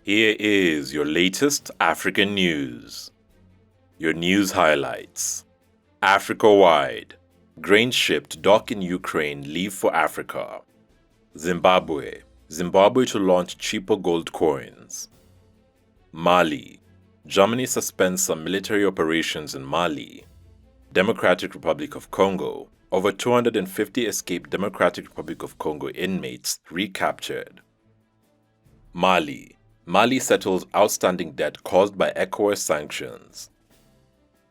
Here is your latest African news. Your news highlights. Africa-wide. Grain ship to dock in Ukraine leave for Africa. Zimbabwe. Zimbabwe to launch cheaper gold coins. Mali. Germany suspends some military operations in Mali. Democratic Republic of Congo. Over 250 escaped Democratic Republic of Congo inmates recaptured. Mali. Mali settles outstanding debt caused by ECOWAS sanctions.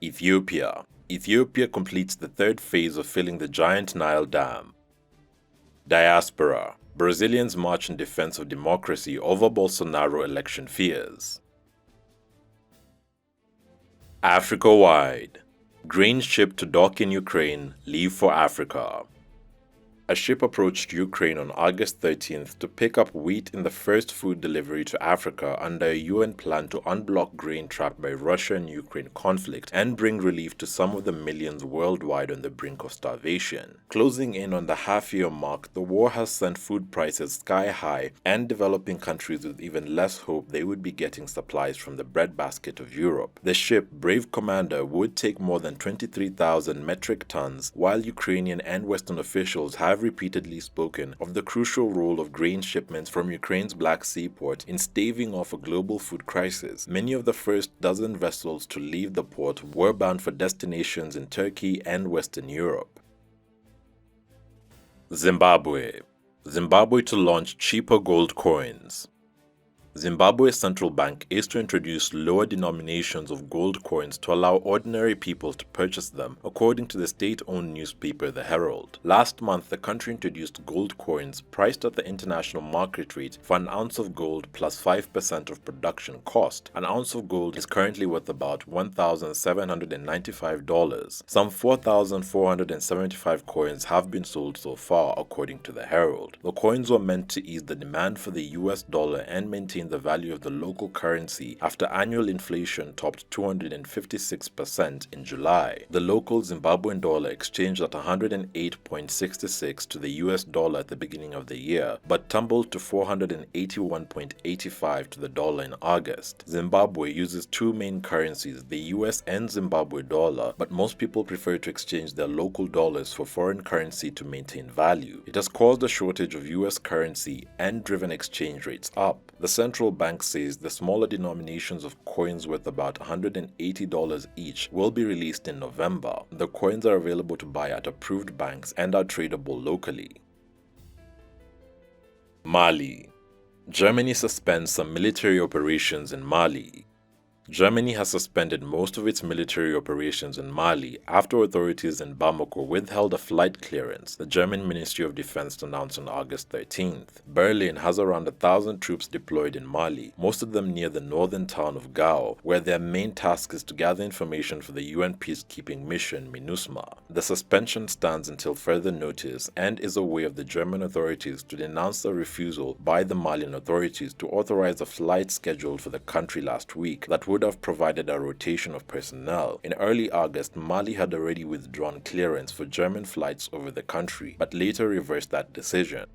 Ethiopia. Ethiopia completes the third phase of filling the giant Nile Dam. Diaspora. Brazilians march in defense of democracy over Bolsonaro election fears. Africa-wide. Grain ship to dock in Ukraine leave for Africa. A ship approached Ukraine on August 13th to pick up wheat in the first food delivery to Africa under a UN plan to unblock grain trapped by Russia and Ukraine conflict and bring relief to some of the millions worldwide on the brink of starvation. Closing in on the half-year mark, the war has sent food prices sky high and developing countries with even less hope they would be getting supplies from the breadbasket of Europe. The ship, Brave Commander, would take more than 23,000 metric tons, while Ukrainian and Western officials have repeatedly spoken of the crucial role of grain shipments from Ukraine's Black Sea port in staving off a global food crisis. Many of the first dozen vessels to leave the port were bound for destinations in Turkey and Western Europe. Zimbabwe. Zimbabwe to launch cheaper gold coins. Zimbabwe's central bank is to introduce lower denominations of gold coins to allow ordinary people to purchase them, according to the state-owned newspaper The Herald. Last month, the country introduced gold coins priced at the international market rate for an ounce of gold plus 5% of production cost. An ounce of gold is currently worth about $1,795. Some 4,475 coins have been sold so far, according to The Herald. The coins were meant to ease the demand for the US dollar and maintain the value of the local currency after annual inflation topped 256% in July. The local Zimbabwean dollar exchanged at 108.66 to the US dollar at the beginning of the year, but tumbled to 481.85 to the dollar in August. Zimbabwe uses two main currencies, the US and Zimbabwe dollar, but most people prefer to exchange their local dollars for foreign currency to maintain value. It has caused a shortage of US currency and driven exchange rates up. The central bank says the smaller denominations of coins worth about $180 each will be released in November. The coins are available to buy at approved banks and are tradable locally. Mali. Germany suspends some military operations in Mali. Germany has suspended most of its military operations in Mali after authorities in Bamako withheld a flight clearance, the German Ministry of Defense announced on August 13th. Berlin has around 1,000 troops deployed in Mali, most of them near the northern town of Gao, where their main task is to gather information for the UN peacekeeping mission MINUSMA. The suspension stands until further notice and is a way of the German authorities to denounce the refusal by the Malian authorities to authorize a flight scheduled for the country last week that would have provided a rotation of personnel. In early August, Mali had already withdrawn clearance for German flights over the country, but later reversed that decision.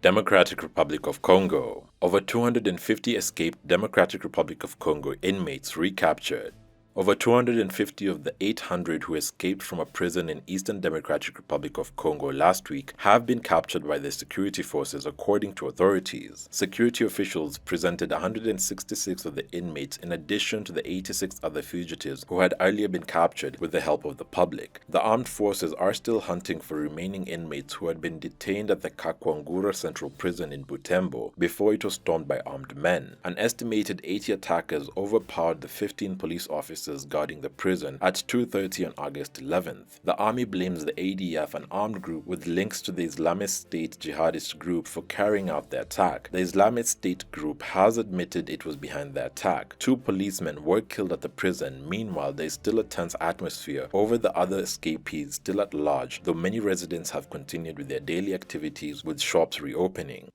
Democratic Republic of Congo. Over 250 escaped Democratic Republic of Congo inmates recaptured. Over 250 of the 800 who escaped from a prison in Eastern Democratic Republic of Congo last week have been captured by the security forces, according to authorities. Security officials presented 166 of the inmates in addition to the 86 other fugitives who had earlier been captured with the help of the public. The armed forces are still hunting for remaining inmates who had been detained at the Kakwangura Central Prison in Butembo before it was stormed by armed men. An estimated 80 attackers overpowered the 15 police officers guarding the prison at 2:30 on August 11th. The army blames the ADF, an armed group with links to the Islamic State jihadist group, for carrying out the attack. The Islamic State group has admitted it was behind the attack. 2 policemen were killed at the prison. Meanwhile, there is still a tense atmosphere over the other escapees still at large, though many residents have continued with their daily activities, with shops reopening.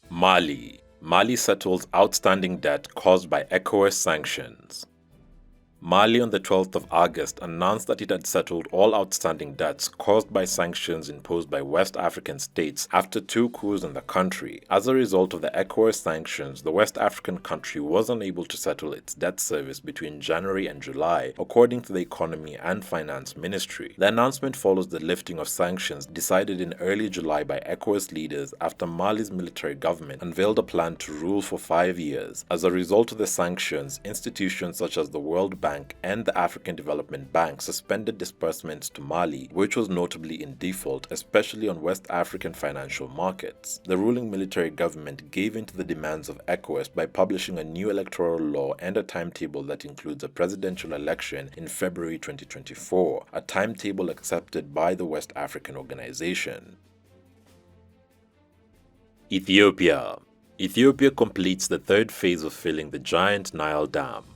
Mali. Mali settles outstanding debt caused by ECOWAS sanctions. Mali on the 12th of August announced that it had settled all outstanding debts caused by sanctions imposed by West African states after 2 coups in the country. As a result of the ECOWAS sanctions, the West African country was unable to settle its debt service between January and July, according to the Economy and Finance Ministry. The announcement follows the lifting of sanctions decided in early July by ECOWAS leaders after Mali's military government unveiled a plan to rule for 5 years. As a result of the sanctions, institutions such as the World Bank and the African Development Bank suspended disbursements to Mali, which was notably in default, especially on West African financial markets. The ruling military government gave in to the demands of ECOWAS by publishing a new electoral law and a timetable that includes a presidential election in February 2024, a timetable accepted by the West African organization. Ethiopia. Ethiopia completes the 3rd phase of filling the giant Nile Dam.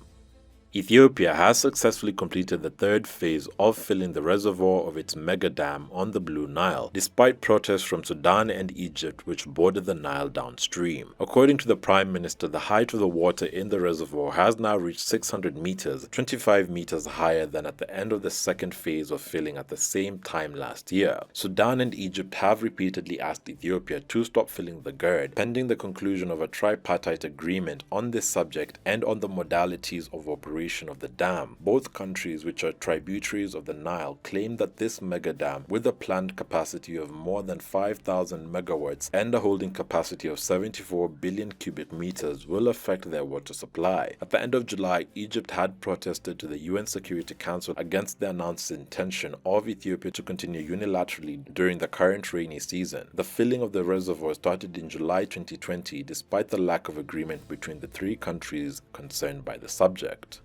Ethiopia has successfully completed the 3rd phase of filling the reservoir of its mega dam on the Blue Nile, despite protests from Sudan and Egypt which border the Nile downstream. According to the Prime Minister, the height of the water in the reservoir has now reached 600 meters, 25 meters higher than at the end of the 2nd phase of filling at the same time last year. Sudan and Egypt have repeatedly asked Ethiopia to stop filling the GERD, pending the conclusion of a tripartite agreement on this subject and on the modalities of operation of the dam. Both countries, which are tributaries of the Nile, claim that this mega dam, with a planned capacity of more than 5,000 megawatts and a holding capacity of 74 billion cubic meters, will affect their water supply. At the end of July, Egypt had protested to the UN Security Council against the announced intention of Ethiopia to continue unilaterally during the current rainy season. The filling of the reservoir started in July 2020, despite the lack of agreement between the 3 countries concerned by the subject.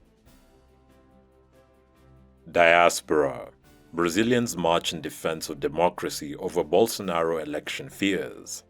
Diaspora. Brazilians march in defense of democracy over Bolsonaro election fears.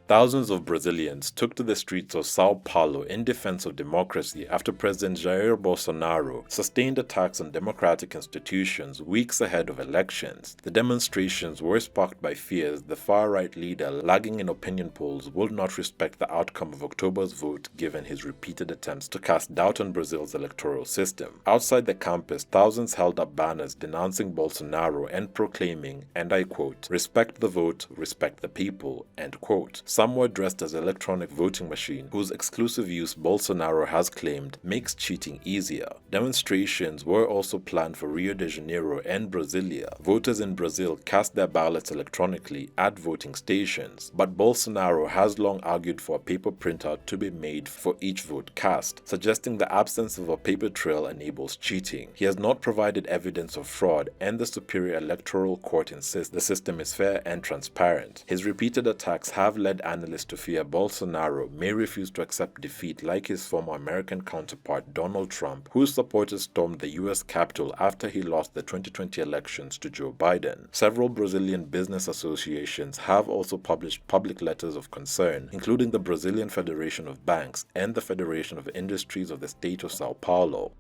Thousands of Brazilians took to the streets of Sao Paulo in defense of democracy after President Jair Bolsonaro sustained attacks on democratic institutions weeks ahead of elections. The demonstrations were sparked by fears the far-right leader, lagging in opinion polls, would not respect the outcome of October's vote given his repeated attempts to cast doubt on Brazil's electoral system. Outside the campus, thousands held up banners denouncing Bolsonaro and proclaiming, and I quote, "Respect the vote, respect the people," end quote. Some were dressed as electronic voting machine, whose exclusive use Bolsonaro has claimed makes cheating easier. Demonstrations were also planned for Rio de Janeiro and Brasilia. Voters in Brazil cast their ballots electronically at voting stations, but Bolsonaro has long argued for a paper printout to be made for each vote cast, suggesting the absence of a paper trail enables cheating. He has not provided evidence of fraud, and the Superior Electoral Court insists the system is fair and transparent. His repeated attacks have led analysts to fear Bolsonaro may refuse to accept defeat like his former American counterpart Donald Trump, whose supporters stormed the US Capitol after he lost the 2020 elections to Joe Biden. Several Brazilian business associations have also published public letters of concern, including the Brazilian Federation of Banks and the Federation of Industries of the state of Sao Paulo.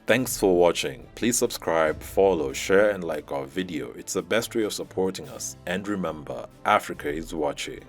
Thanks for watching. Please subscribe, follow, share and like our video. It's the best way of supporting us. And remember, Africa is watching.